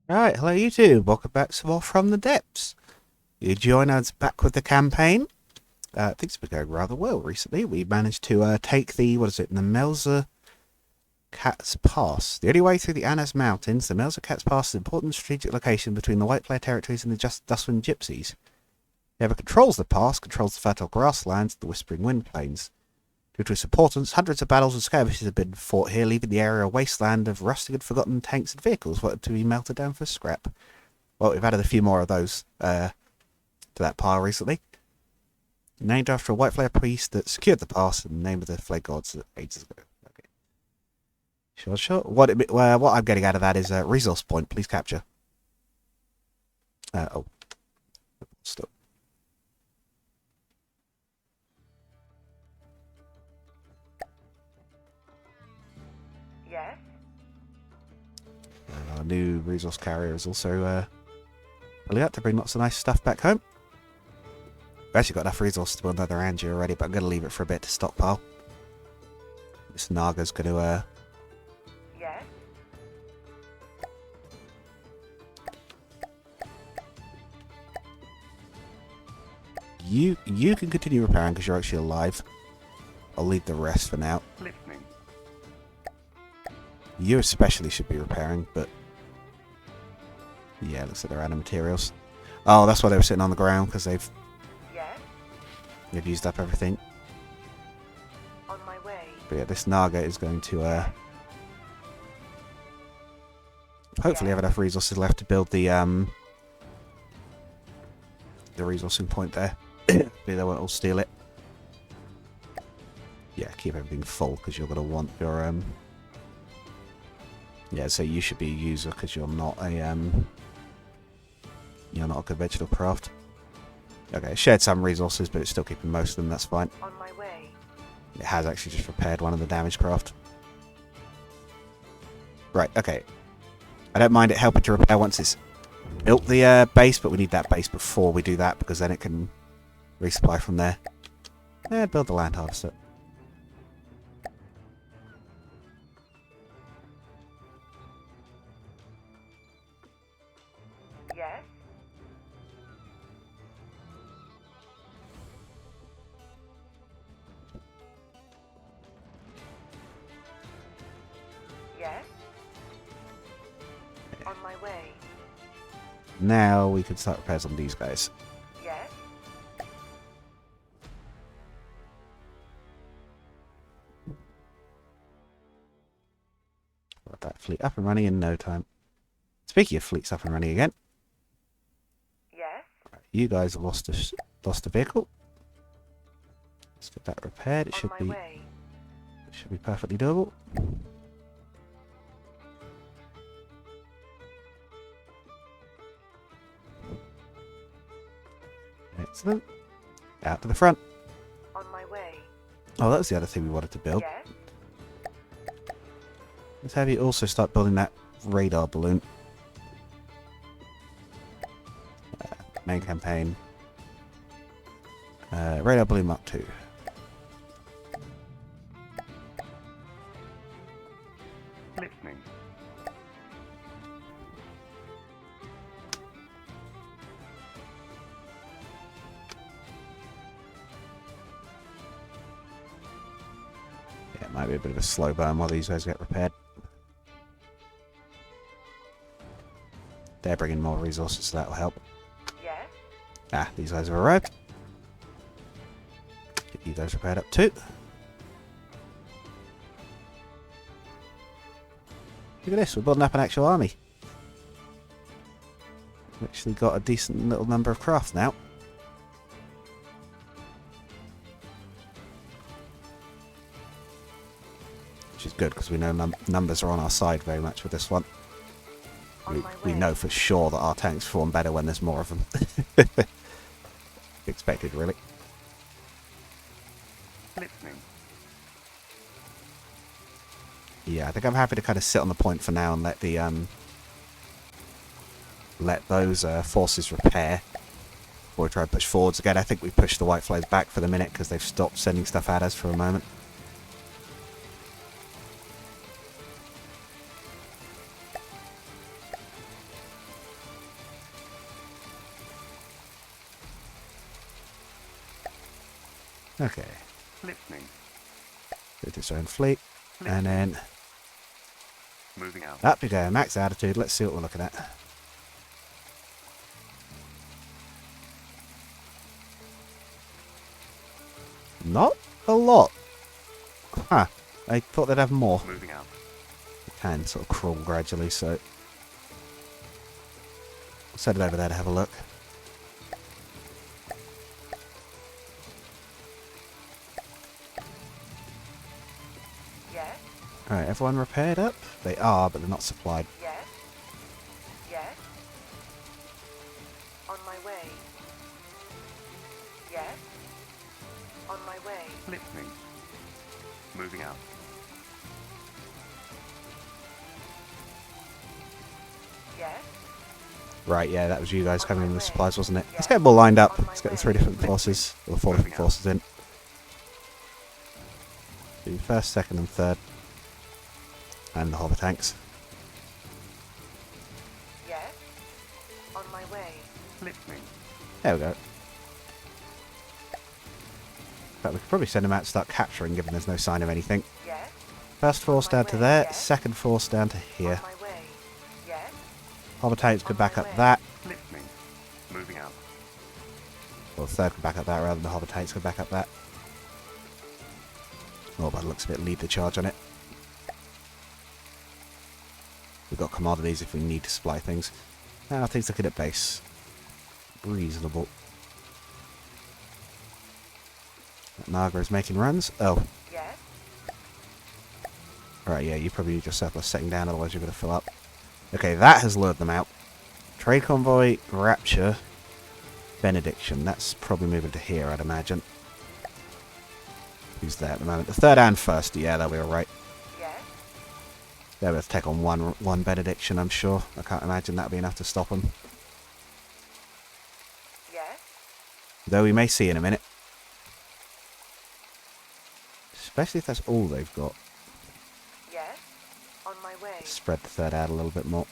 Right, hello YouTube. Welcome back to more From the Depths. You join us back with the campaign. Things have been going rather well recently. We managed to take the, the Melza Cat's Pass. The only way through the Anas Mountains, the Melza Cat's Pass is an important strategic location between the White Flare territories and the Dustwind Gypsies. Whoever controls the pass controls the fertile grasslands and the Whispering Wind Plains. Due to its importance, hundreds of battles and skirmishes have been fought here, leaving the area a wasteland of rusting and forgotten tanks and vehicles wanted to be melted down for scrap. Well, we've added a few more of those to that pile recently. Named after a White Flare priest that secured the pass and the name of the Flare gods ages ago. Okay. Sure. What I'm getting out of that is a resource point. Please capture. Stop. Yes. Our new resource carrier is also pulling out to bring lots of nice stuff back home. We've actually got enough resources to build another Angie already, but I'm going to leave it for a bit to stockpile. This Naga's going to Yes. You can continue repairing because you're actually alive. I'll leave the rest for now. Listening. You especially should be repairing, but yeah, looks like they're out of materials. Oh, that's why they were sitting on the ground, because they've used up everything. On my way. But yeah, this Naga is going to hopefully have enough resources left to build the resourcing point there. Maybe they won't all steal it. Yeah, keep everything full because you're going to want your yeah, so you should be a user because you're not a conventional craft. Okay, it shared some resources, but it's still keeping most of them. That's fine. On my way. It has actually just repaired one of the damaged craft. Right. Okay. I don't mind it helping to repair once it's built the base, but we need that base before we do that because then it can resupply from there. Build the land harvester. Yes. Yes. On my way. Now we can start repairs on these guys. Yes. Got that fleet up and running in no time. Speaking of fleets up and running again, Yes. right, you guys have lost a vehicle. Let's get that repaired. It On should my be way. perfectly doable. Excellent. Out to the front. On my way. Oh, that was the other thing we wanted to build. Yes. Let's have you also start building that radar balloon. Main campaign. Radar balloon Mark 2. Listening. Yeah, it might be a bit of a slow burn while these guys get repaired. They're bringing more resources, so that will help. Yes. Ah, these guys have arrived. Get you guys repaired up too. Look at this, we're building up an actual army. We've actually got a decent little number of crafts now. Which is good because we know numbers are on our side very much with this one. We know for sure that our tanks perform better when there's more of them. Expected, really. Listening. Yeah, I think I'm happy to kind of sit on the point for now and let the let those forces repair before we try and push forwards again. I think we pushed the White Flares back for the minute because they've stopped sending stuff at us for a moment. Okay. Listening. With its own fleet. And then Moving out. up we go. Max altitude. Let's see what we're looking at. Not a lot. Huh. I thought they'd have more. Moving out. It can sort of crawl gradually, so I'll set it over there to have a look. Yes. Alright, everyone repaired up? They are, but they're not supplied. Yes. Yes. On my way. Yes. On my way. Listening. Moving out. Yes. Right, yeah, that was you guys coming in with supplies, wasn't it? Let's get them all lined up. Let's get the 3 different forces, or the 4 different forces in. Do first, second, and third. And the hover tanks. Yes. On my way. Listening. There we go. In fact, we could probably send them out to start capturing, given there's no sign of anything. Yes. First force down to there, second force down to here. On my way. Yes. Hover tanks could back up that, Listening. Moving out. or the third could back up that rather than the hover tanks could back up that. Oh, by the looks of it, lead the charge on it. We've got commodities if we need to supply things. Now things looking at base. Reasonable. Naga is making runs. Oh, Yes. right, yeah, you probably need your surplus setting down, otherwise you're going to fill up. Okay, that has lured them out. Trade convoy, Rapture, Benediction. That's probably moving to here, I'd imagine. Who's there at the moment? The third and first, yeah, they'll be alright. Yes. They'll be able to take on one Benediction, I'm sure. I can't imagine that'll be enough to stop them. Yes. Though we may see in a minute. Especially if that's all they've got. Yes. On my way. Spread the third out a little bit more.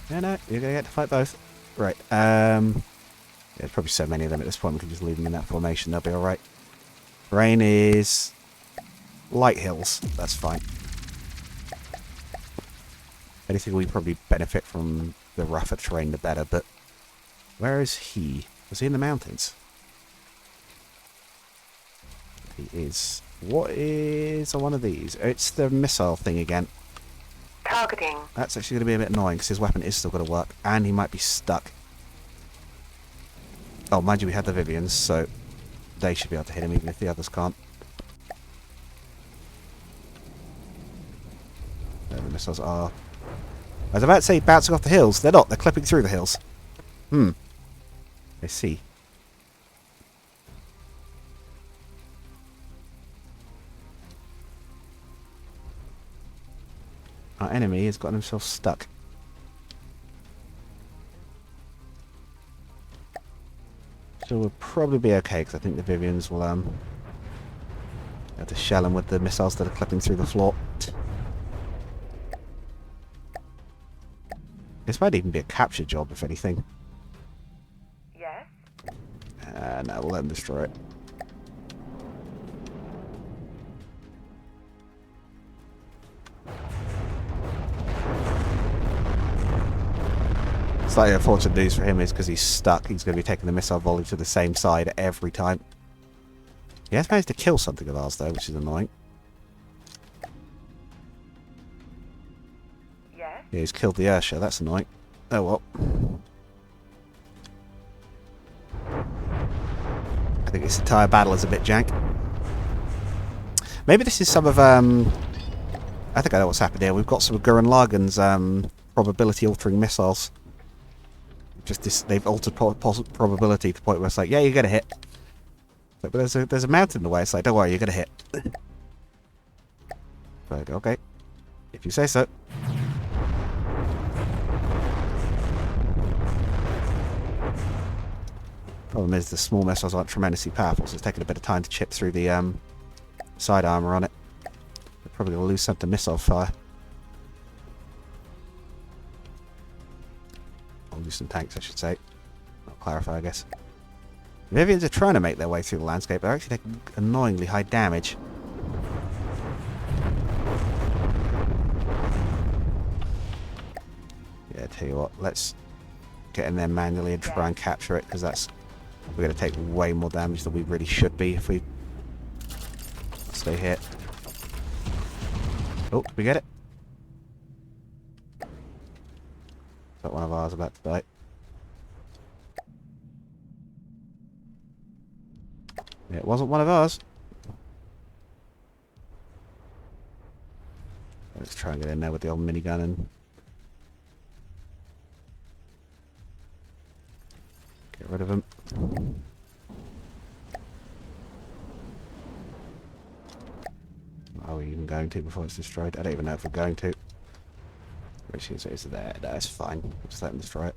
No, you're going to get to fight both. Right, there's probably so many of them at this point, we can just leave them in that formation, they'll be alright. Terrain is light hills, that's fine. Anything we probably benefit from the rougher terrain, the better, but where is he? Was he in the mountains? He is. What is on one of these? It's the missile thing again. Targeting. That's actually going to be a bit annoying because his weapon is still going to work, and he might be stuck. Oh, mind you, we had the Vivians, so they should be able to hit him even if the others can't. There the missiles are. I was about to say bouncing off the hills. They're not. They're clipping through the hills. I see. Our enemy has gotten himself stuck. So we'll probably be okay, because I think the Vivians will have to shell him with the missiles that are clipping through the floor. This might even be a capture job, if anything. Yes. No, we'll let them destroy it. Slightly unfortunate news for him is because he's stuck. He's going to be taking the missile volley to the same side every time. He has managed to kill something of ours, though, which is annoying. Yes. Yeah, he's killed the Ursha. That's annoying. Oh, well. I think this entire battle is a bit jank. Maybe this is some of, I think I know what's happened here. We've got some of Gurren Lagann's, probability-altering missiles. Just this, they've altered probability to the point where it's like, yeah, you're gonna hit. But there's a mountain in the way. It's like, don't worry, you're gonna hit. Like, okay, if you say so. Problem is, the small missiles aren't tremendously powerful, so it's taking a bit of time to chip through the side armor on it. They're probably gonna lose some to missile fire. Or some tanks, I should say. I'll clarify, I guess. The Vivians are trying to make their way through the landscape, but they're actually taking annoyingly high damage. Yeah, tell you what, let's get in there manually and try and capture it, because we're going to take way more damage than we really should be if we stay here. Oh, did we get it? Is that one of ours about to die? Yeah, it wasn't one of ours. Let's try and get in there with the old minigun and get rid of him. Are we even going to before it's destroyed? I don't even know if we're going to. Which is there. That's fine. Just let them destroy it.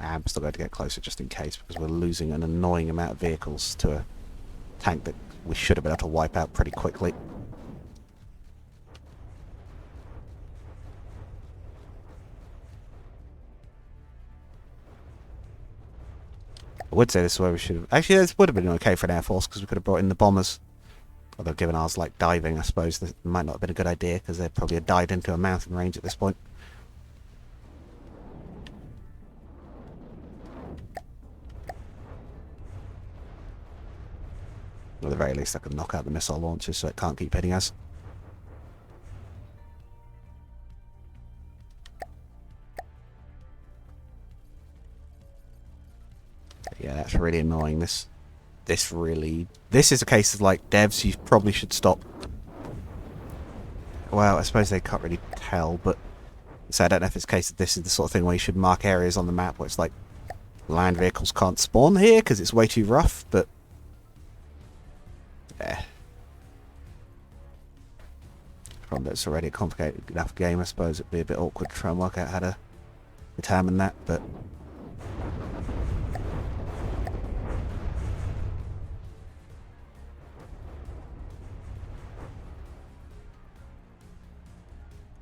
I'm still going to get closer just in case, because we're losing an annoying amount of vehicles to a tank that we should have been able to wipe out pretty quickly. I would say this is where we should have... Actually, this would have been okay for an Air Force, because we could have brought in the bombers. Although, given ours like diving, I suppose that might not have been a good idea, because they'd probably have died into a mountain range at this point. At the very least, I can knock out the missile launchers so it can't keep hitting us. Yeah, that's really annoying. This is a case of, like, devs, you probably should stop. Well, I suppose they can't really tell, but so I don't know if it's a case of this is the sort of thing where you should mark areas on the map where it's like land vehicles can't spawn here because it's way too rough, but yeah. From that it's already a complicated enough game, I suppose it'd be a bit awkward to try and work out how to determine that, but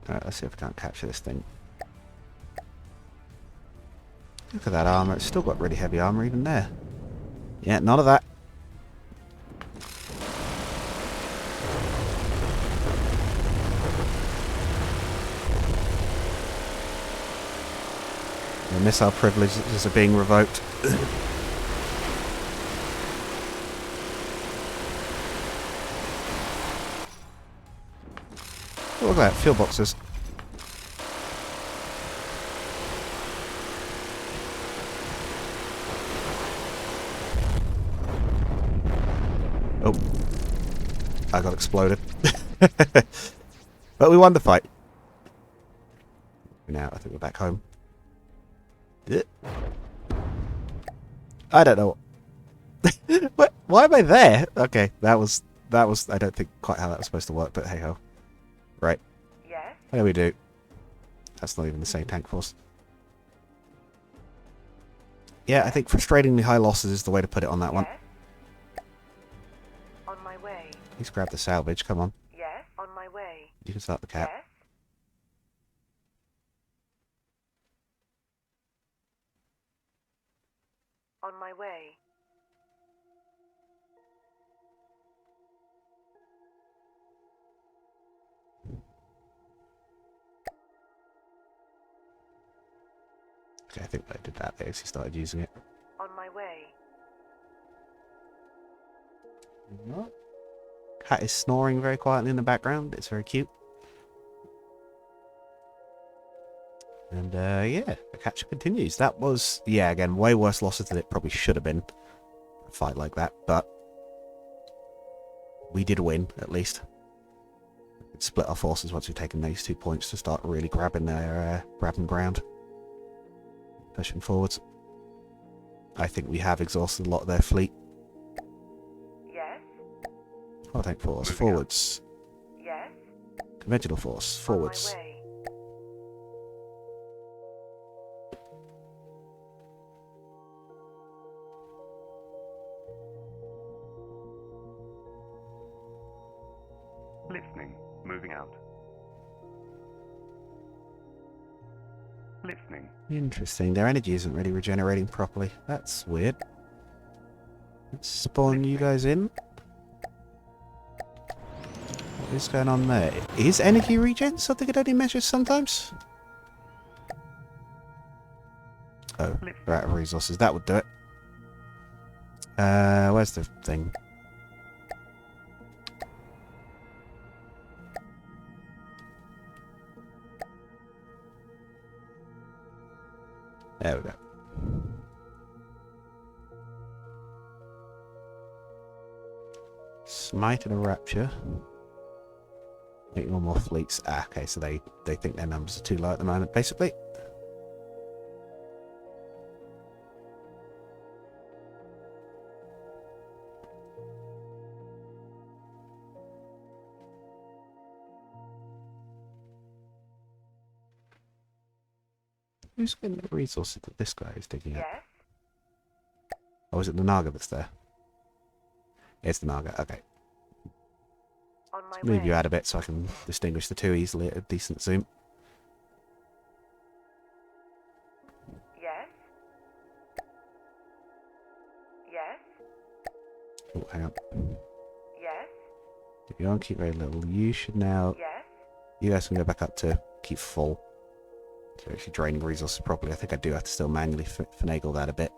alright, let's see if we can't capture this thing. Look at that armour, it's still got really heavy armour even there. Yeah, none of that. The missile privileges are being revoked. Look at that, fuel boxes. Oh. I got exploded. But we won the fight. Now, I think we're back home. I don't know. What? Why am I there? Okay, that was, I don't think quite how that was supposed to work, but hey ho. Right. Yes? How do we do? That's not even the same tank force. Yeah, I think frustratingly high losses is the way to put it on that one. Yes? On my way. Please grab the salvage, come on. Yes? On my way. You can start the cap. Yes? On my way. Okay, I think they did that. They actually started using it. On my way. Cat is snoring very quietly in the background. It's very cute. And yeah, the capture continues. That was, yeah, again, way worse losses than it probably should have been. A fight like that, but we did win, at least. We could split our forces once we've taken these 2 points to start really grabbing ground. Pushing forwards. I think we have exhausted a lot of their fleet. Yes? Oh, tank force, forwards. Yes? Conventional force, forwards. On my way. Listening. Moving out. Listening. Interesting. Their energy isn't really regenerating properly. That's weird. Let's spawn you guys in. What is going on there? Is energy regen something it only measures sometimes? Oh, we're out of resources. That would do it. Where's the thing? There we go. Smite and a rapture. Making all more fleets. Ah, okay, so they think their numbers are too low at the moment, basically. Who's getting the resources that this guy is digging up? Yes. Oh, is it the Naga that's there? It's the Naga, okay. On my Move way. you out a bit so I can distinguish the two easily at a decent zoom. Yes. Yes. Oh, hang on. Yes. If you want to keep very little, you should now... Yes. You guys can go back up to keep full. So actually draining resources properly. I think I do have to still manually finagle that a bit.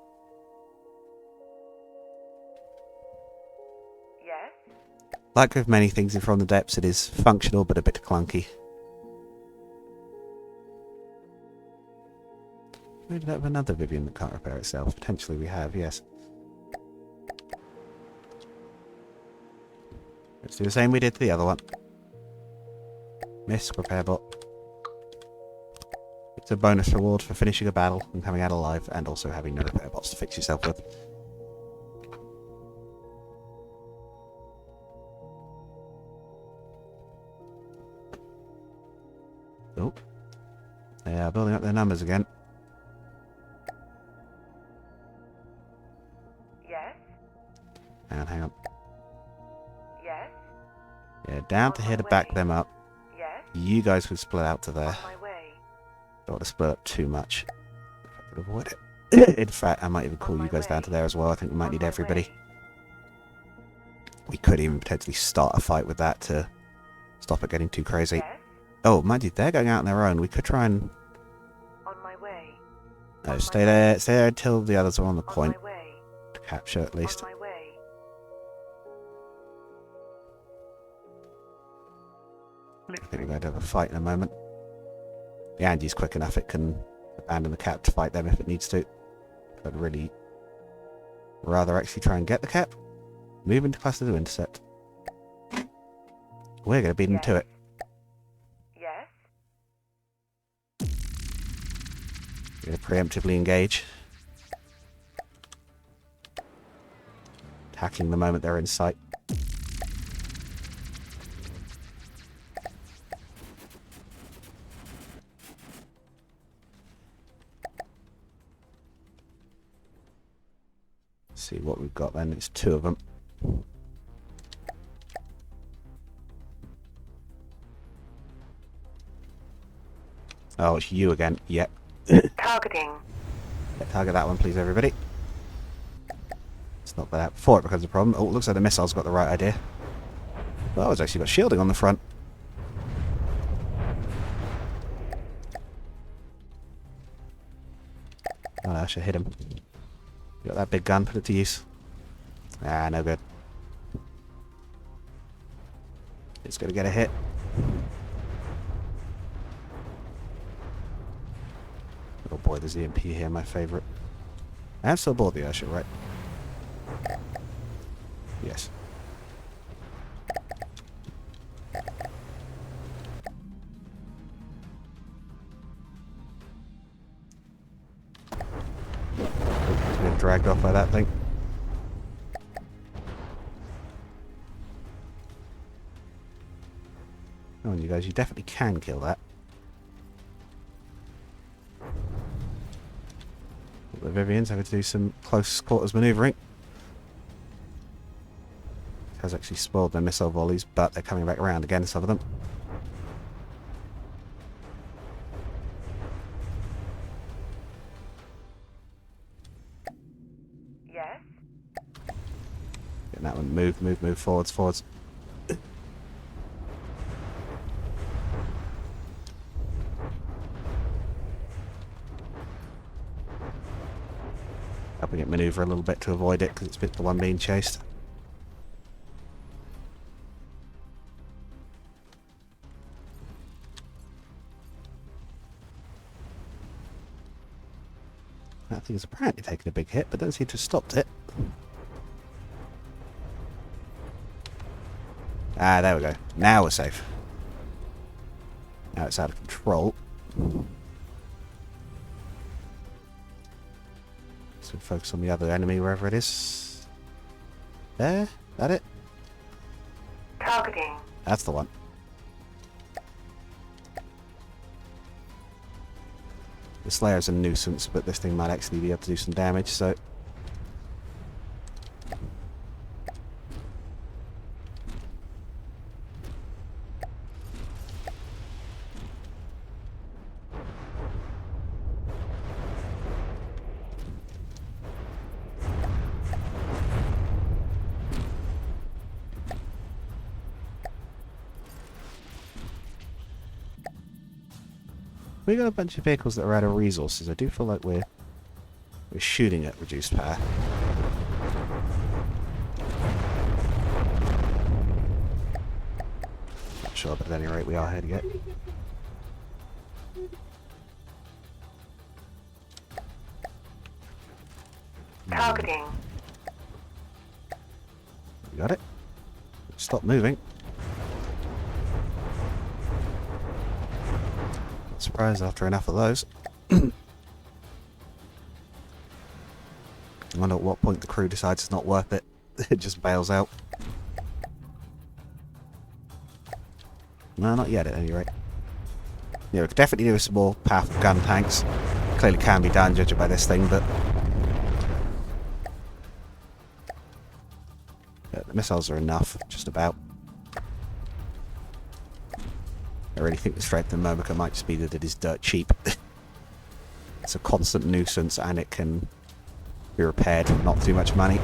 Yes. Like with many things in From the Depths, it is functional but a bit clunky. We did have another Vivian that can't repair itself. Potentially we have, yes. Let's do the same we did to the other one. Miss, repair bot. It's a bonus reward for finishing a battle and coming out alive, and also having no repair bots to fix yourself with. Oh. They are building up their numbers again. Yes. Hang on. Yes. Yeah, down to here to back them up. Yes. You guys could split out to there. On my way. Don't want to split up too much. If I could avoid it. In fact, I might even call On you my guys down way. to there as well. I think we might On need my everybody. way. We could even potentially start a fight with that to stop it getting too crazy. Yes. Oh, mind you, they're going out on their own. We could try and... On my way. No, On stay my there. way. Stay there until the others are on the On point my way. to capture at least. On my way. I think we're going to have a fight in a moment. The Andy's quick enough, it can abandon the cap to fight them if it needs to. I'd really rather actually try and get the cap. Move into cluster to intercept. We're going to beat them to it. Yes. We're going to preemptively engage. Attacking the moment they're in sight. See what we've got then. It's two of them. Oh, it's you again. Yep. Targeting. Yeah, target that one, please, everybody. Let's knock that out before it becomes a problem. Oh, it looks like the missile's got the right idea. Oh, it's actually got shielding on the front. Oh, no, I should hit him. Got that big gun, put it to use. Ah, no good. It's going to get a hit. Oh boy, there's the EMP here, my favourite. I'm still aboard the airship, right? Yes. Getting dragged off by that thing. Come on, you guys, you definitely can kill that. The Vivian's having to do some close quarters manoeuvring. has actually spoiled their missile volleys, but they're coming back around again, some of them. Yes. Getting that one. Move, forwards, forwards. Helping it manoeuvre a little bit to avoid it, because it's the one being chased. That thing is apparently taking a big hit, but doesn't seem to have stopped it. Ah, there we go. Now we're safe. Now it's out of control. So focus on the other enemy, wherever it is. There? That it? Targeting. That's the one. The Slayer's a nuisance, but this thing might actually be able to do some damage, so... We got a bunch of vehicles that are out of resources. I do feel like we're shooting at reduced power. Not sure, but at any rate we are heading it. Targeting. You got it? Stop moving. Not surprised after enough of those. I wonder at what point the crew decides it's not worth it. It just bails out. No, not yet at any rate. Yeah, we could definitely do with some more powerful gun tanks. Clearly can be done, judging by this thing, but... yeah, the missiles are enough, just about. I really think the strength of Momica might just be that it is dirt cheap. It's a constant nuisance and it can be repaired for not too much money.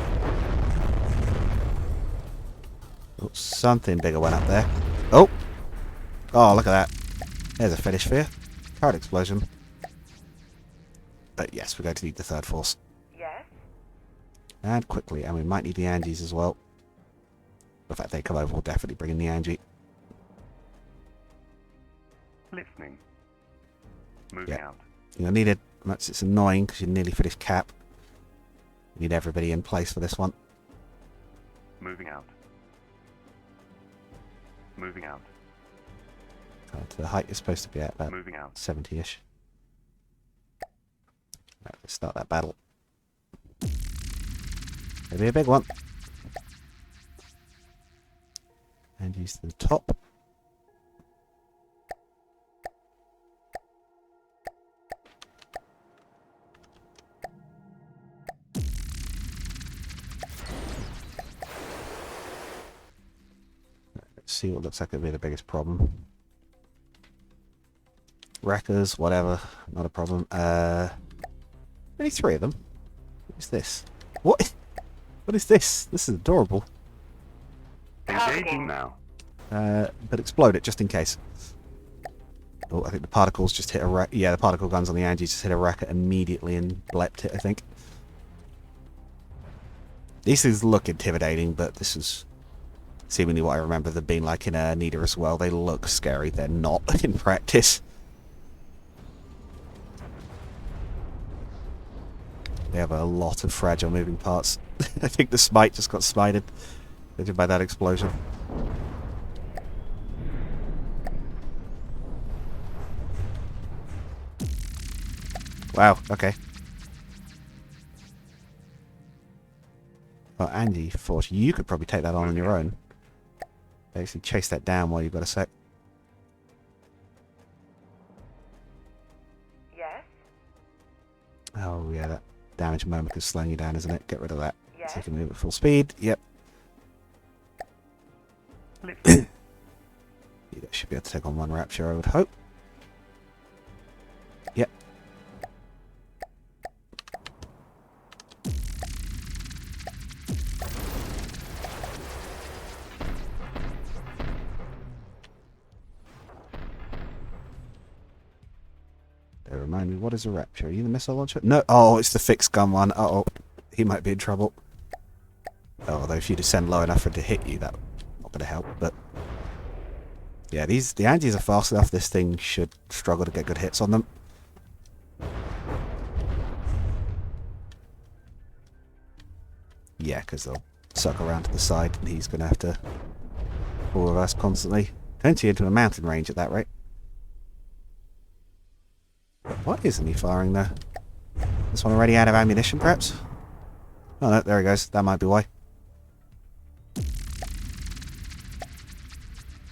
Oh, something bigger went up there. Oh! Oh, look at that. There's a finish for you. Card explosion. But yes, we're going to need the third force. Yes. And quickly, and we might need the Angies as well. In fact, they come over, we'll definitely bring in the Angie. Listening. Moving out. You'll need it. It's annoying because you're nearly finished cap. You need everybody in place for this one. Moving out. Moving out. To the height you're supposed to be at about Moving out. 70-ish. Right, let's start that battle. Maybe a big one. And use the top. Let's see what looks like it'll be the biggest problem. Wreckers, whatever, not a problem. Only 3 of them. What is this? What? What is this? This is adorable. Engaging now. But explode it just in case. Oh, I think the particles just hit a wreck. Yeah, the particle guns on the Angie just hit a wrecker immediately and blepped it, I think. These things look intimidating, but this is seemingly what I remember them being like in Nida as well. They look scary. They're not in practice. They have a lot of fragile moving parts. I think the Smite just got smited by that explosion. Wow, okay. Well, Andy, Force, you could probably take that on your own. Basically chase that down while you've got a sec. Yes. Oh, yeah, that damage moment is slowing you down, isn't it? Get rid of that. Yes. So you can move at full speed. Yep. Listening. You guys should be able to take on one Rapture, I would hope. Yep. Remind me, what is a Rapture? Are you the missile launcher? No. Oh, it's the fixed gun one. Uh-oh. He might be in trouble. Although if you descend low enough for it to hit you, that's not going to help. But yeah, the Andes are fast enough. This thing should struggle to get good hits on them. Yeah, because they'll suck around to the side, and he's going to have to pull reverse constantly. 20 into a mountain range at that rate. Why isn't he firing there? This one already out of ammunition, perhaps? Oh no, there he goes. That might be why.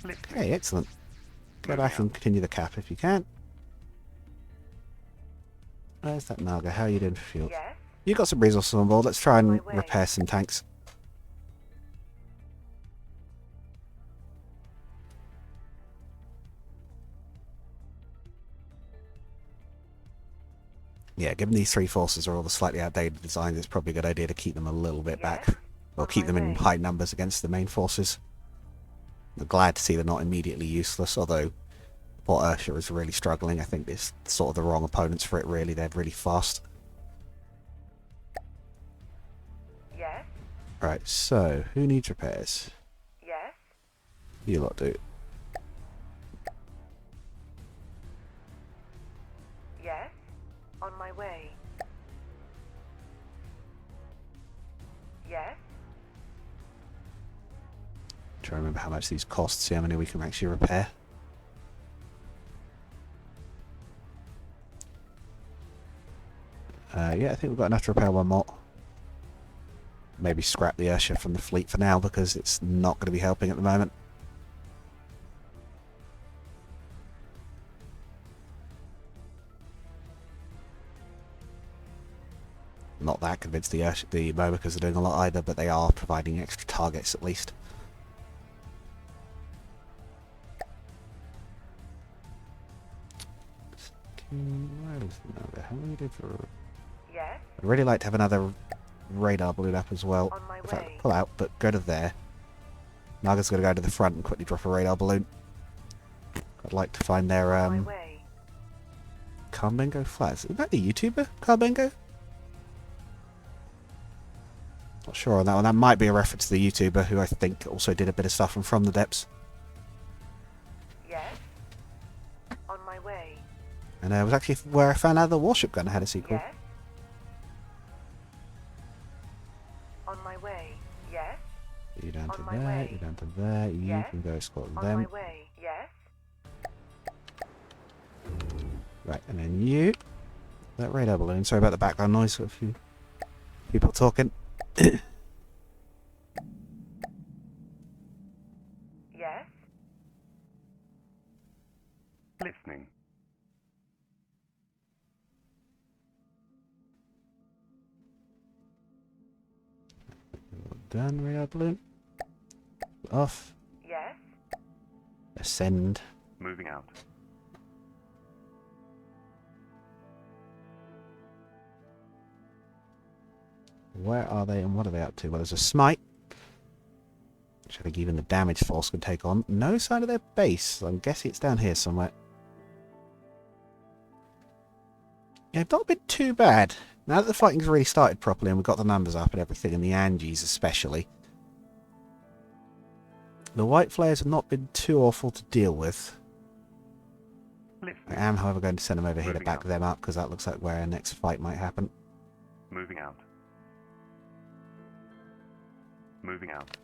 Okay, excellent. Go back and continue the cap if you can. Where's that Naga? How are you doing for fuel? Yes? You got some resources on board. Let's try and repair some tanks. Yeah, given these three forces are all the slightly outdated designs, it's probably a good idea to keep them a little bit back. Or keep them in high numbers against the main forces. I'm glad to see they're not immediately useless, although Port Ursula is really struggling. I think it's sort of the wrong opponents for it, really. They're really fast. Yes? Right, so, who needs repairs? Yes? You lot do. Yes? On my way. Yes? Try to remember how much these cost, see how many we can actually repair. Yeah, I think we've got enough to repair one more. Maybe scrap the Ursula from the fleet for now because it's not going to be helping at the moment. Not that convinced the Mobikas are doing a lot either, but they are providing extra targets at least. Where is the Naga? How many did for? Yes? I'd really like to have another radar balloon up as well. On my In fact, way. pull out, but go to there. Naga's going to go to the front and quickly drop a radar balloon. I'd like to find their On my way. Carbengo flats. Is that the YouTuber Carbengo? Not sure on that one. That might be a reference to the YouTuber who I think also did a bit of stuff from the depths. Yes? On my way. And it was actually where I found out the warship gun had a sequel. Yes? On my way. Yes? You down to On my there, way. you down to there, you Yes? can go escort On them. my way. Yes? Right, and then you. That radar balloon. Sorry about the background noise. Got a few people talking. Yes? Listening. Done, radar balloon. Off. Yes? Ascend. Moving out. Where are they and what are they up to? Well, there's a smite, which I think even the damage force can take on. No sign of their base, so I'm guessing it's down here somewhere. Yeah, not been too bad. Now that the fighting's really started properly and we've got the numbers up and everything, and the Anges especially, the white flares have not been too awful to deal with. I Listening. am, however, going to send them over here to Moving back out. them up, because that looks like where our next fight might happen. Moving out. Moving out.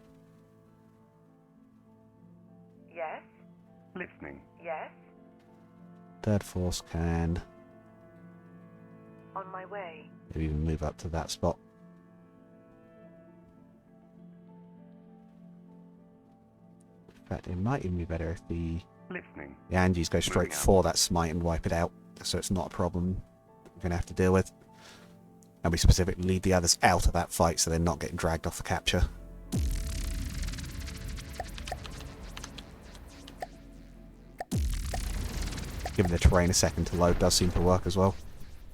Yes? Listening. Yes? Third force can On my way. maybe even move up to that spot. In fact, it might even be better if the Listening. Anges go straight Moving out. for that smite and wipe it out, so it's not a problem we're going to have to deal with. And we specifically lead the others out of that fight so they're not getting dragged off the capture. Giving the terrain a second to load does seem to work as well.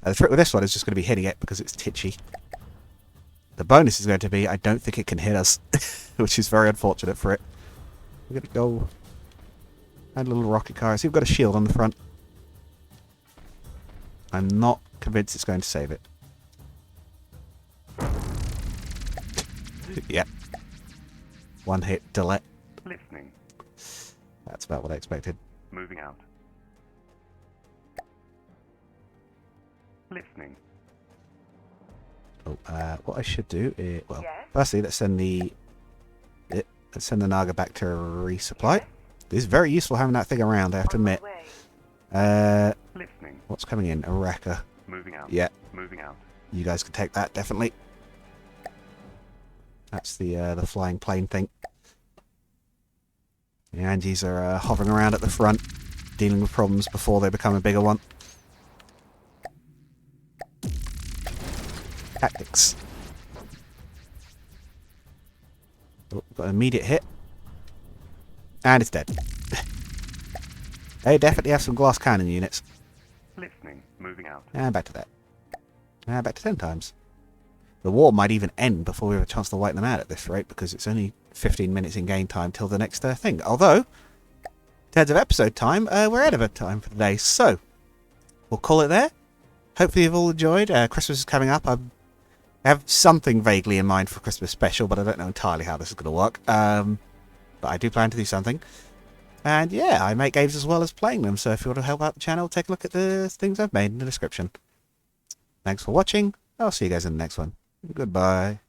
The trick with this one is just going to be hitting it because it's titchy. The bonus is going to be I don't think it can hit us, which is very unfortunate for it. We're going to go... And a little rocket car. See, we've got a shield on the front. I'm not convinced it's going to save it. Yep. One hit, delete. Listening. That's about what I expected. Moving out. Listening. Oh, what I should do is, well, Yes? firstly, let's send the Naga back to resupply. It's very useful having that thing around, I have to On my admit. way. Listening. What's coming in? A wrecker. Moving out. Yeah, Moving out. you guys can take that, definitely. That's the flying plane thing. The Angies are hovering around at the front, dealing with problems before they become a bigger one. Tactics. Oh, got an immediate hit. And it's dead. They definitely have some glass cannon units. Listening. Moving out. And back to that. And back to 10 times. The war might even end before we have a chance to wipe them out at this rate, because it's only 15 minutes in game time till the next thing. Although, in terms of episode time, we're out of time for today. So, we'll call it there. Hopefully you've all enjoyed. Christmas is coming up. I have something vaguely in mind for Christmas special, but I don't know entirely how this is going to work. But I do plan to do something. And yeah, I make games as well as playing them, so if you want to help out the channel, take a look at the things I've made in the description. Thanks for watching. I'll see you guys in the next one. Goodbye.